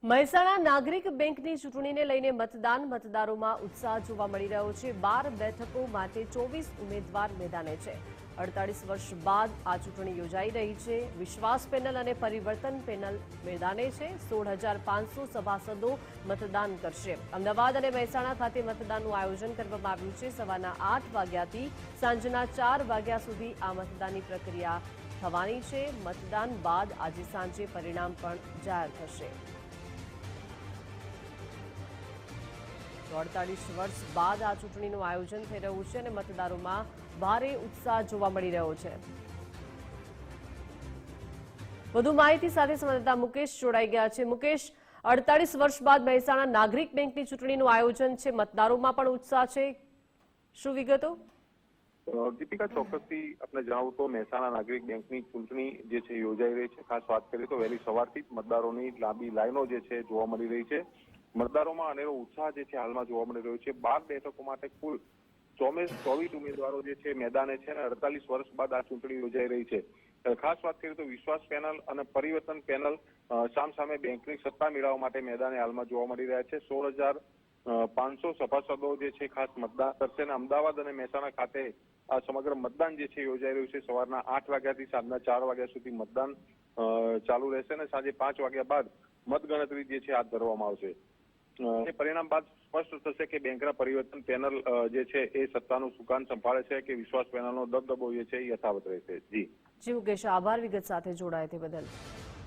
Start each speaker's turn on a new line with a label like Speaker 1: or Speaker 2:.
Speaker 1: મહેસાણા નાગરિક બેંકની ચૂંટણીને લઈને મતદારોમાં ઉત્સાહ જોવા મળી રહ્યો છે। 12 બેઠકો માટે 24 ઉમેદવાર મેદાને છે। 48 વર્ષ બાદ આ ચૂંટણી યોજાઈ રહી છે। વિશ્વાસ પેનલ અને પરિવર્તન પેનલ મેદાને છે। 16,500 સભાસદો મતદાન કરશે। અમદાવાદ અને મહેસાણા ખાતે મતદાનનું આયોજન કરવામાં આવ્યું છે। સવારના 8 વાગ્યાથી સાંજના 4 વાગ્યા સુધી આ મતદાનની પ્રક્રિયા થવાની છે। મતદાન બાદ આજે સાંજે પરિણામ પણ જાહેર થશે। 48 વર્ષ બાદ આ ચૂંટણીનું આયોજન થઈ રહ્યું છે અને મતદારોમાં ભારે ઉત્સાહ જોવા મળી રહ્યો છે। વધુ માહિતી સાથે સંવાદદાતા મુકેશ જોડાઈ ગયા છે। મુકેશ, 48 વર્ષ બાદ મહેસાણા નાગરિક બેંકની ચૂંટણીનું આયોજન છે, મતદારોમાં પણ ઉત્સાહ છે, શું વિગતો?
Speaker 2: દીપિકા, ચોક્કસથી આપણે જણાવું તો મહેસાણા નાગરિક બેંકની ચૂંટણી જે છે યોજાઈ રહી છે। ખાસ વાત કરીએ તો વહેલી સવારથી જ મતદારોની લાંબી લાઈનો જે છે જોવા મળી રહી છે। મતદારોમાં અનેરો ઉત્સાહ જે છે હાલમાં જોવા મળી રહ્યો છે। 12 બેઠકો માટે કુલ 24 ઉમેદવારો જે છે મેદાને છે અને 48 વર્ષ બાદ આ ચૂંટણી યોજાઈ રહી છે। ખાસ વાત કરીએ તો વિશ્વાસ પેનલ અને પરિવર્તન પેનલ સામસામે બેંકની સત્તા મેળવવા માટે મેદાને હાલમાં જોવા મળી રહ્યા છે। 16,500 સભાસદો જે છે ખાસ મતદાન કરશે અને અમદાવાદ અને મહેસાણા ખાતે આ સમગ્ર મતદાન જે છે યોજાઈ રહ્યું છે। સવારના 8 વાગ્યાથી સાંજના 4 વાગ્યા સુધી મતદાન ચાલુ રહેશે અને સાંજે 5 વાગ્યા બાદ મતગણતરી જે છે હાથ ધરવામાં આવશે। પરિણામ બાદ સ્પષ્ટ થશે કે બેંકના પરિવર્તન પેનલ જે છે એ સત્તાનું સુકાન સંભાળે છે કે વિશ્વાસ પેનલનો દબદબો જે છે એ યથાવત રહેશે। જી
Speaker 1: મુકેશ, આભાર વિગત સાથે જોડાય તે બદલ।